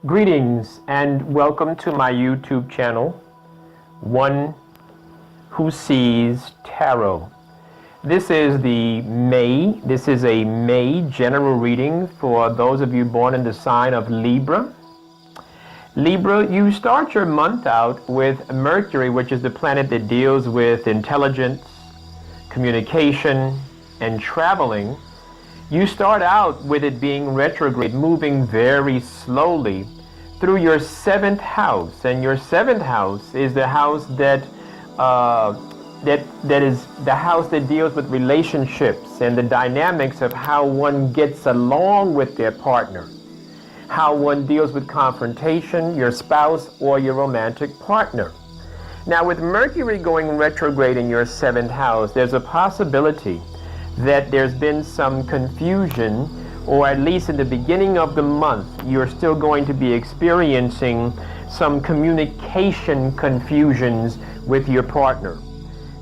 Greetings and welcome to my YouTube channel, One Who Sees Tarot. This is a May general reading for those of you born in the sign of Libra. Libra, you start your month out with Mercury, which is the planet that deals with intelligence, communication, and traveling. You start out with it being retrograde, moving very slowly through your 7th house, and your 7th house is the house that is the house that deals with relationships and the dynamics of how one gets along with their partner, how one deals with confrontation, your spouse or your romantic partner. Now, with Mercury going retrograde in your 7th house, there's a possibility that there's been some confusion, or at least in the beginning of the month, you're still going to be experiencing some communication confusions with your partner.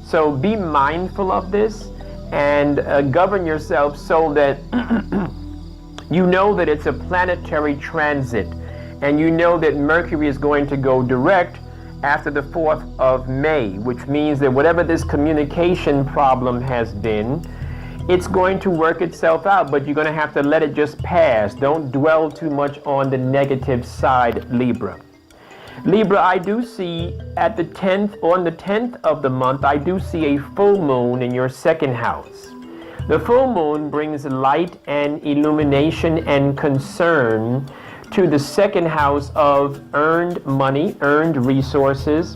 So be mindful of this and govern yourself so that you know that it's a planetary transit, and you know that Mercury is going to go direct after the 4th of May, which means that whatever this communication problem has been, it's going to work itself out, but you're going to have to let it just pass. Don't dwell too much on the negative side, Libra. Libra, I do see on the 10th of the month, I do see a full moon in your 2nd house. The full moon brings light and illumination and concern to the 2nd house of earned money, earned resources,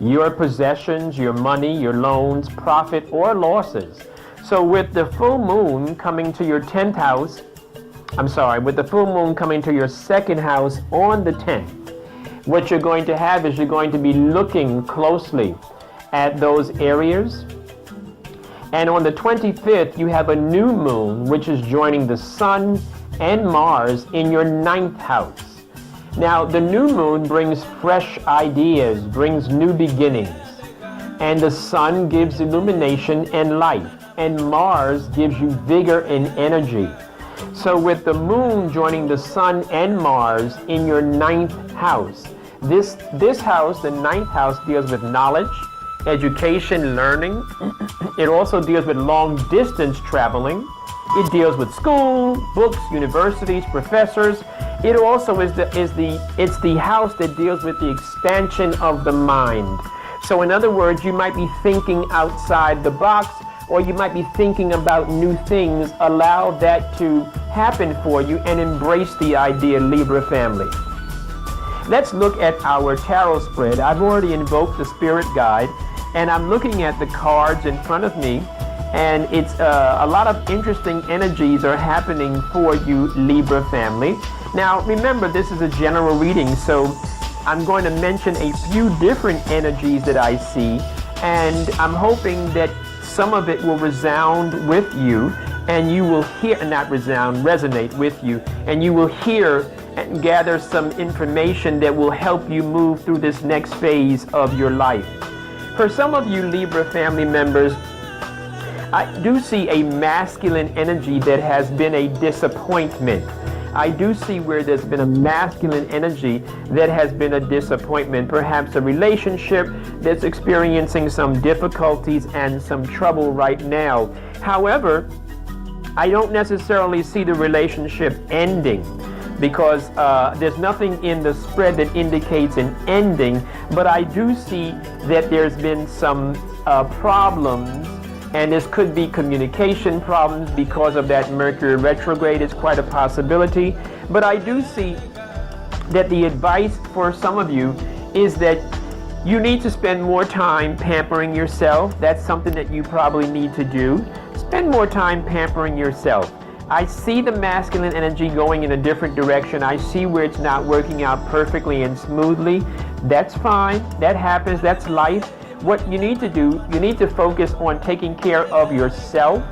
your possessions, your money, your loans, profit or losses. So with the full moon coming to your 10th house, with the full moon coming to your 2nd house on the 10th, what you're going to have is you're going to be looking closely at those areas. And on the 25th, you have a new moon, which is joining the Sun and Mars in your 9th house. Now, the new moon brings fresh ideas, brings new beginnings. And the Sun gives illumination and life, and Mars gives you vigor and energy. So with the moon joining the Sun and Mars in your 9th house, this house, the 9th house, deals with knowledge, education, learning. It also deals with long distance traveling. It deals with school, books, universities, professors. It also is the house that deals with the expansion of the mind. So in other words, you might be thinking outside the box, or you might be thinking about new things. Allow that to happen for you and embrace the idea, Libra family. Let's look at our tarot spread. I've already invoked the spirit guide, and I'm looking at the cards in front of me, and it's a lot of interesting energies are happening for you, Libra family. Now, remember, this is a general reading, so I'm going to mention a few different energies that I see, and I'm hoping that some of it will resound with you, and you will resonate with you, and you will hear and gather some information that will help you move through this next phase of your life. For some of you Libra family members, I do see a masculine energy that has been a disappointment. I do see where there's been a masculine energy that has been a disappointment, perhaps a relationship that's experiencing some difficulties and some trouble right now. However, I don't necessarily see the relationship ending, because there's nothing in the spread that indicates an ending, but I do see that there's been some problems. And this could be communication problems because of that Mercury retrograde. It's quite a possibility. But I do see that the advice for some of you is that you need to spend more time pampering yourself. That's something that you probably need to do. Spend more time pampering yourself. I see the masculine energy going in a different direction. I see where it's not working out perfectly and smoothly. That's fine. That happens. That's life. What you need to do, you need to focus on taking care of yourself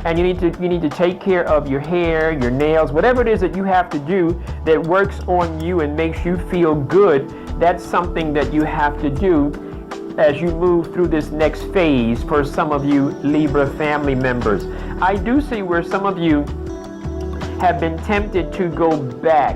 and you need to take care of your hair, your nails, whatever it is that you have to do that works on you and makes you feel good. That's something that you have to do as you move through this next phase for some of you Libra family members. I do see where some of you have been tempted to go back,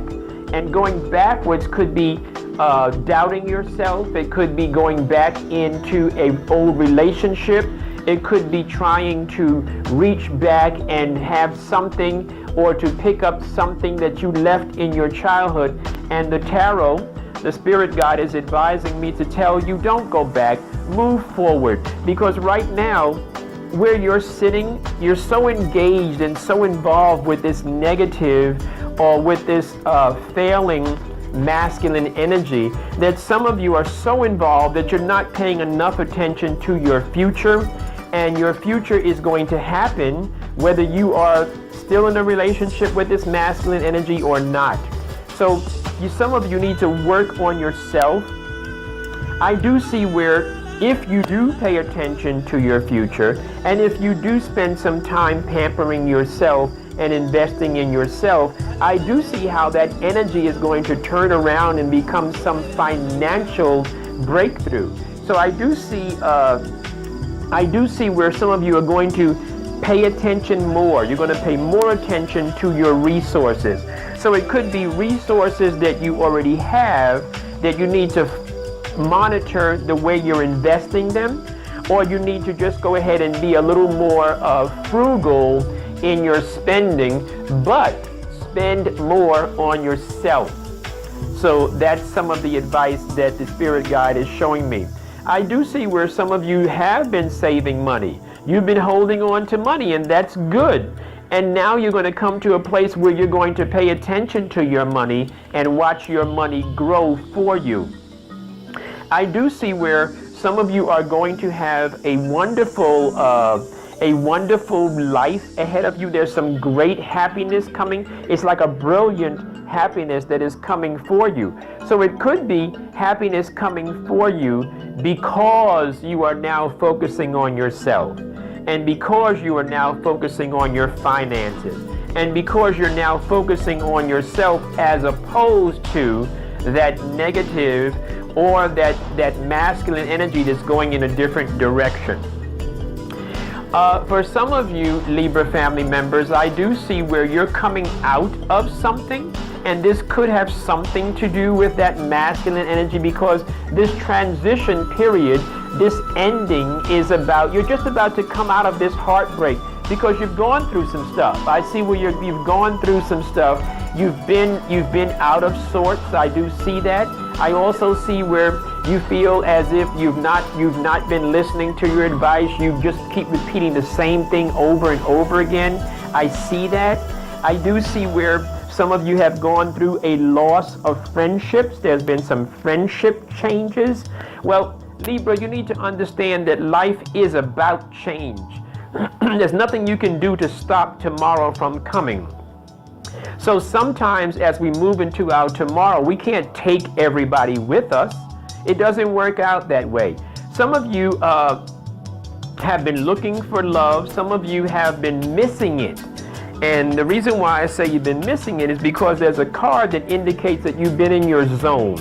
and going backwards could be doubting yourself. It could be going back into an old relationship. It could be trying to reach back and have something, or to pick up something that you left in your childhood. And the tarot, the spirit guide, is advising me to tell you, don't go back, move forward. Because right now, where you're sitting, you're so engaged and so involved with this negative, or with this failing masculine energy, that some of you are so involved that you're not paying enough attention to your future. And your future is going to happen whether you are still in a relationship with this masculine energy or not. So some of you need to work on yourself. I do see where if you do pay attention to your future, and if you do spend some time pampering yourself and investing in yourself, I do see how that energy is going to turn around and become some financial breakthrough. So I do see where some of you are going to pay attention more. You're going to pay more attention to your resources. So it could be resources that you already have that you need to monitor the way you're investing them, or you need to just go ahead and be a little more frugal in your spending, but spend more on yourself. So that's some of the advice that the spirit guide is showing me. I do see where some of you have been saving money. You've been holding on to money, and that's good. And now you're going to come to a place where you're going to pay attention to your money and watch your money grow for you. I do see where some of you are going to have a wonderful life ahead of you. There's some great happiness coming. It's like a brilliant happiness that is coming for you. So it could be happiness coming for you because you are now focusing on yourself, and because you are now focusing on your finances, and because you're now focusing on yourself as opposed to that negative or that masculine energy that's going in a different direction. For some of you Libra family members, I do see where you're coming out of something, and this could have something to do with that masculine energy, because this transition period, this ending is about, you're just about to come out of this heartbreak because you've gone through some stuff. I see where you've gone through some stuff. You've been out of sorts. I do see that. I also see where you feel as if you've not been listening to your advice. You just keep repeating the same thing over and over again. I see that. I do see where some of you have gone through a loss of friendships. There's been some friendship changes. Well, Libra, you need to understand that life is about change. There's nothing you can do to stop tomorrow from coming. So sometimes as we move into our tomorrow, we can't take everybody with us. It doesn't work out that way. Some of you have been looking for love. Some of you have been missing it. And the reason why I say you've been missing it is because there's a card that indicates that you've been in your zone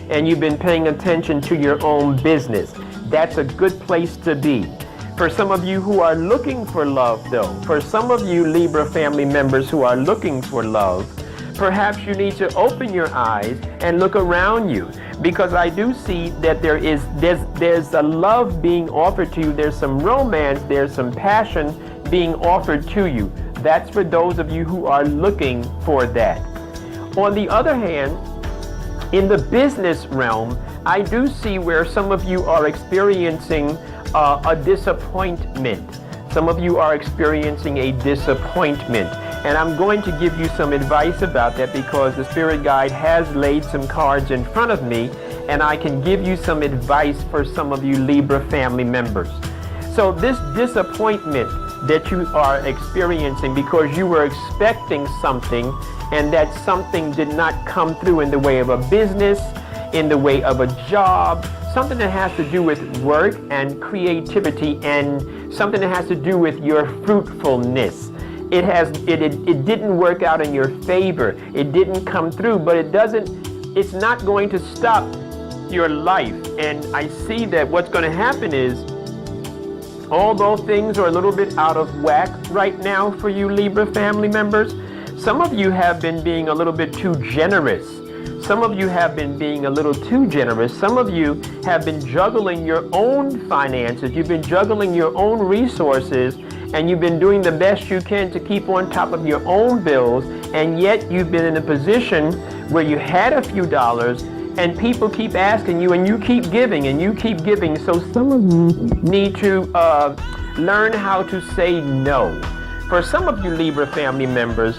and you've been paying attention to your own business. That's a good place to be. For some of you who are looking for love, though, for some of you Libra family members who are looking for love, perhaps you need to open your eyes and look around you, because I do see that there's a love being offered to you. There's some romance, there's some passion being offered to you. That's for those of you who are looking for that. On the other hand, in the business realm, I do see where some of you are experiencing a disappointment. Some of you are experiencing a disappointment. And I'm going to give you some advice about that, because the spirit guide has laid some cards in front of me, and I can give you some advice for some of you Libra family members. So this disappointment that you are experiencing because you were expecting something, and that something did not come through in the way of a business, in the way of a job, something that has to do with work and creativity and something that has to do with your fruitfulness. It didn't work out in your favor. It didn't come through, but it's not going to stop your life. And I see that what's going to happen is, although things are a little bit out of whack right now for you Libra family members, some of you have been being a little bit too generous. Some of you have been being a little too generous. Some of you have been juggling your own finances. You've been juggling your own resources, and you've been doing the best you can to keep on top of your own bills, and yet you've been in a position where you had a few dollars and people keep asking you, and you keep giving and you keep giving. So some of you need to learn how to say no. For some of you Libra family members,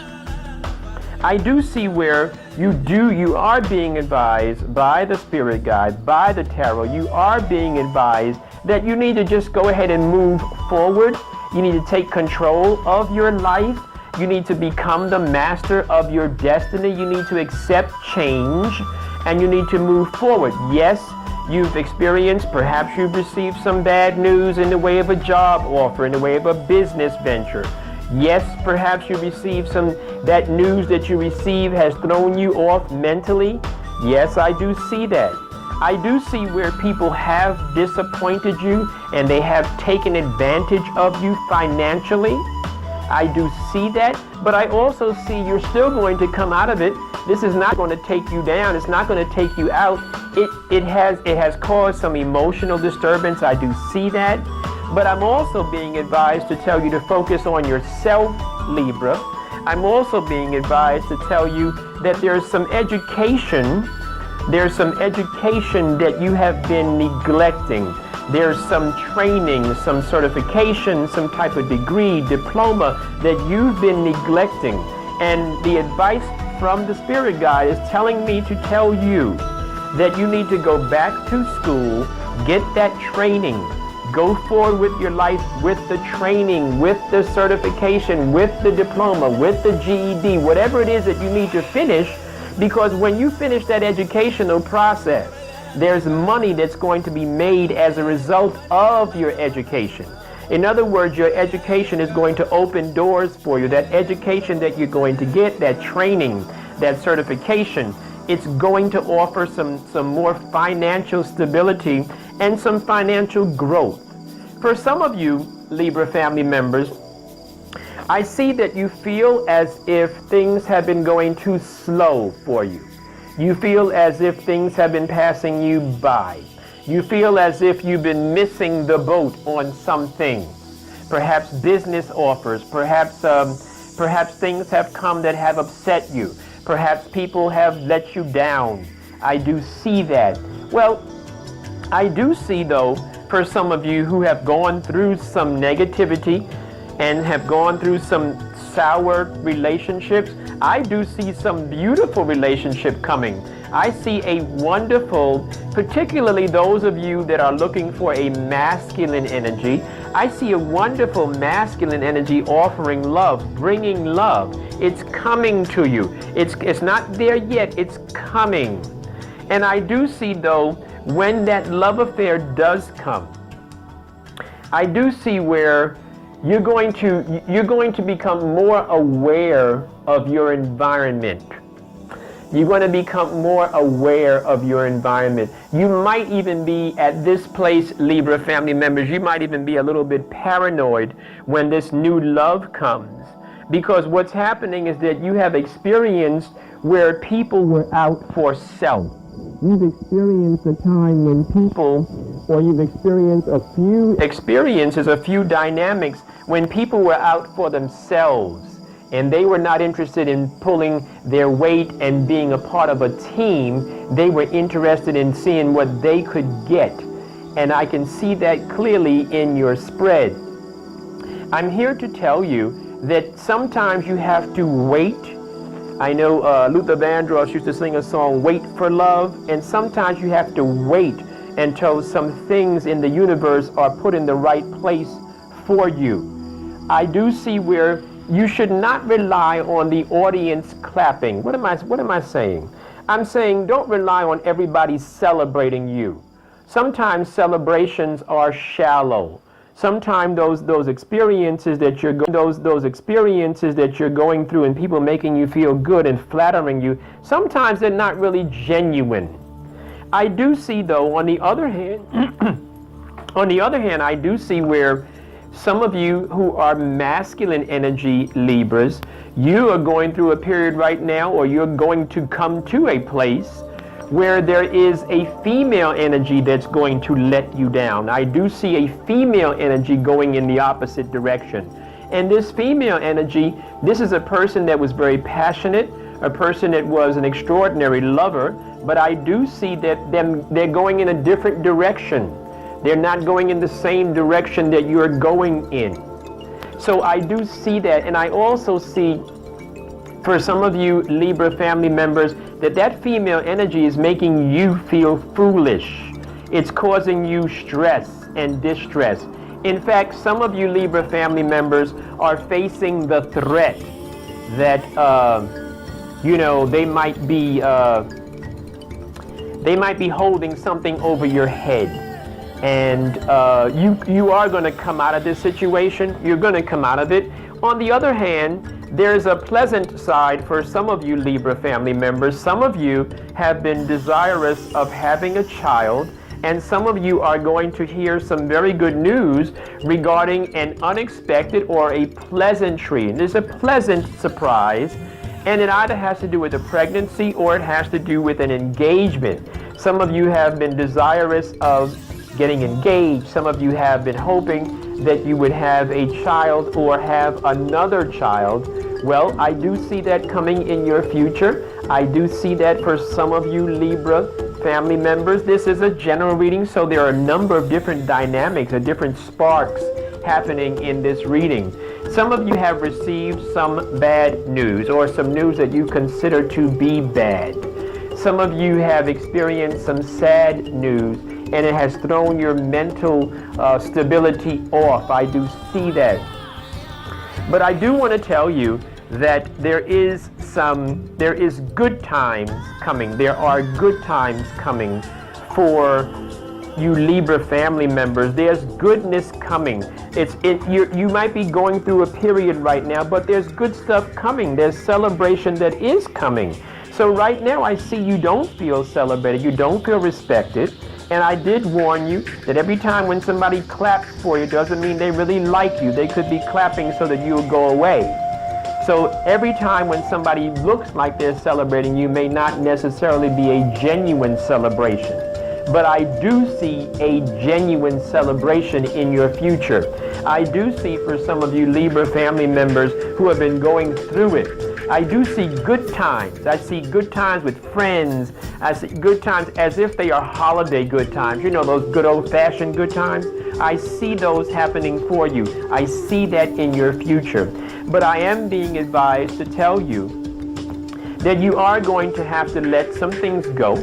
I do see where you are being advised by the spirit guide, by the tarot. You are being advised that you need to just go ahead and move forward. You need to take control of your life. You need to become the master of your destiny. You need to accept change, and you need to move forward. Yes, you've experienced, perhaps you've received some bad news in the way of a job offer, in the way of a business venture. Yes, perhaps you received that news that you received has thrown you off mentally. Yes, I do see that. I do see where people have disappointed you and they have taken advantage of you financially. I do see that, but I also see you're still going to come out of it. This is not going to take you down. It's not going to take you out. It has caused some emotional disturbance. I do see that. But I'm also being advised to tell you to focus on yourself, Libra. I'm also being advised to tell you that there's some education. There's some education that you have been neglecting. There's some training, some certification, some type of degree, diploma that you've been neglecting. And the advice from the spirit guide is telling me to tell you that you need to go back to school, get that training, go forward with your life with the training, with the certification, with the diploma, with the GED, whatever it is that you need to finish, because when you finish that educational process, there's money that's going to be made as a result of your education. In other words, your education is going to open doors for you. That education that you're going to get, that training, that certification, it's going to offer some more financial stability and some financial growth. For some of you Libra family members, I see that you feel as if things have been going too slow for you. You feel as if things have been passing you by. You feel as if you've been missing the boat on some things. Perhaps business offers, perhaps things have come that have upset you. Perhaps people have let you down. I do see that. Well, I do see though, for some of you who have gone through some negativity and have gone through some sour relationships, I do see some beautiful relationship coming. I see a wonderful, particularly those of you that are looking for a masculine energy, I see a wonderful masculine energy offering love, bringing love. It's coming to you. It's not there yet, it's coming. And I do see though, when that love affair does come, I do see where you're going to become more aware of your environment. You're going to become more aware of your environment. You might even be at this place, Libra family members, you might even be a little bit paranoid when this new love comes. Because what's happening is that you have experienced where people were out for self. You've experienced a time when you've experienced a few experiences, a few dynamics when people were out for themselves and they were not interested in pulling their weight and being a part of a team. They were interested in seeing what they could get. And I can see that clearly in your spread. I'm here to tell you that sometimes you have to wait. I know Luther Vandross used to sing a song, Wait for Love, and sometimes you have to wait until some things in the universe are put in the right place for you. I do see where you should not rely on the audience clapping. What am I saying? I'm saying don't rely on everybody celebrating you. Sometimes celebrations are shallow. Sometimes those experiences that you're those experiences that you're going through and people making you feel good and flattering you, sometimes they're not really genuine. I do see, though, on the other hand, I do see where some of you who are masculine energy Libras, you are going through a period right now, or you're going to come to a place where there is a female energy that's going to let you down. I do see a female energy going in the opposite direction. And this female energy, this is a person that was very passionate, a person that was an extraordinary lover, but I do see that they're going in a different direction. They're not going in the same direction that you're going in. So I do see that, and I also see, for some of you Libra family members, that female energy is making you feel foolish. It's causing you stress and distress. In fact, some of you Libra family members are facing the threat that, they might be holding something over your head. And you are going to come out of this situation. You're going to come out of it. On the other hand, there's a pleasant side for some of you Libra family members. Some of you have been desirous of having a child, and some of you are going to hear some very good news regarding an unexpected or a pleasantry. And there's a pleasant surprise, and it either has to do with a pregnancy or it has to do with an engagement. Some of you have been desirous of getting engaged. Some of you have been hoping that you would have a child or have another child. Well, I do see that coming in your future. I do see that for some of you Libra family members. This is a general reading, so there are a number of different dynamics or different sparks happening in this reading. Some of you have received some bad news, or some news that you consider to be bad. Some of you have experienced some sad news, and it has thrown your mental stability off. I do see that. But I do want to tell you that there is good times coming. There are good times coming for you Libra family members. There's goodness coming. You might be going through a period right now, but there's good stuff coming. There's celebration that is coming. So right now I see you don't feel celebrated. You don't feel respected. And I did warn you that every time when somebody claps for you doesn't mean they really like you. They could be clapping so that you'll go away. So every time when somebody looks like they're celebrating you may not necessarily be a genuine celebration. But I do see a genuine celebration in your future. I do see for some of you Libra family members who have been going through it, I do see good times. I see good times with friends. I see good times as if they are holiday good times. You know, those good old-fashioned good times? I see those happening for you. I see that in your future. But I am being advised to tell you that you are going to have to let some things go.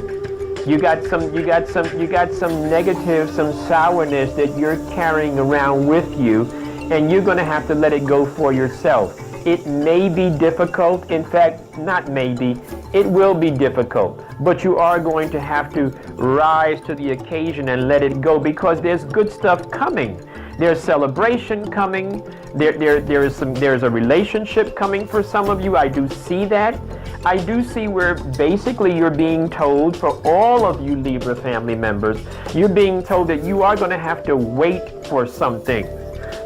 You got some negative, some sourness that you're carrying around with you, and you're going to have to let it go for yourself. It may be difficult. In fact, not maybe, it will be difficult. But you are going to have to rise to the occasion and let it go, because there's good stuff coming. There's celebration coming. There's a relationship coming for some of you. I do see that. I do see where basically you're being told, for all of you Libra family members, you're being told that you are going to have to wait for something.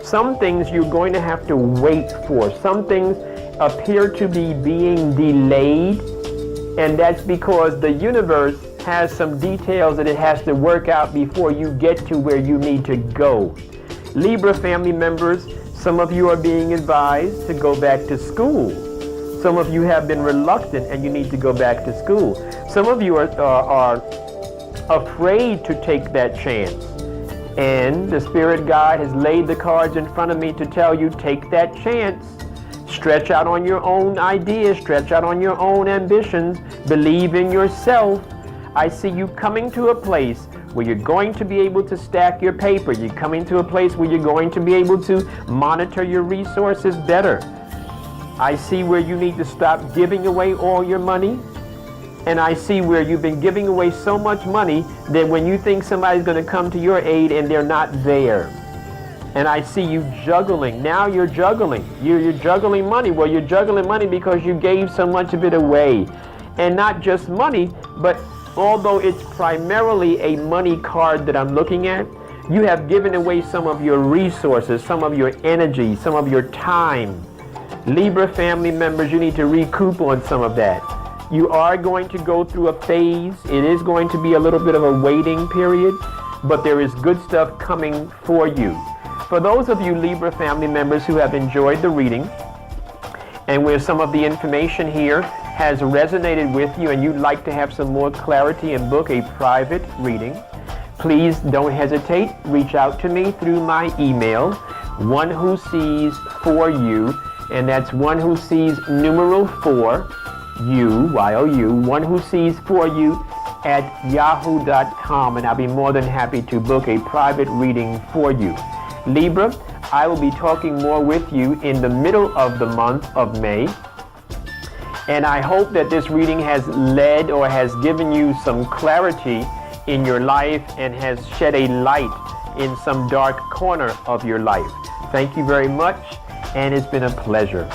Some things you're going to have to wait for. Some things appear to be being delayed, and that's because the universe has some details that it has to work out before you get to where you need to go. Libra family members, some of you are being advised to go back to school. Some of you have been reluctant and you need to go back to school. Some of you are afraid to take that chance. And the Spirit Guide has laid the cards in front of me to tell you, take that chance. Stretch out on your own ideas. Stretch out on your own ambitions. Believe in yourself. I see you coming to a place where you're going to be able to stack your paper. You're coming to a place where you're going to be able to monitor your resources better. I see where you need to stop giving away all your money. And I see where you've been giving away so much money that when you think somebody's going to come to your aid and they're not there. And I see you juggling. Now you're juggling. You're juggling money. Well, you're juggling money because you gave so much of it away. And not just money, but although it's primarily a money card that I'm looking at, you have given away some of your resources, some of your energy, some of your time. Libra family members, you need to recoup on some of that. You are going to go through a phase. It is going to be a little bit of a waiting period, but there is good stuff coming for you. For those of you Libra family members who have enjoyed the reading, and where some of the information here has resonated with you and you'd like to have some more clarity and book a private reading, please don't hesitate. Reach out to me through my email, one who sees for you, and that's one who sees numeral 4, you, Y-O-U, one who sees for you at yahoo.com, and I'll be more than happy to book a private reading for you. Libra, I will be talking more with you in the middle of the month of May. And I hope that this reading has led or has given you some clarity in your life and has shed a light in some dark corner of your life. Thank you very much, and it's been a pleasure.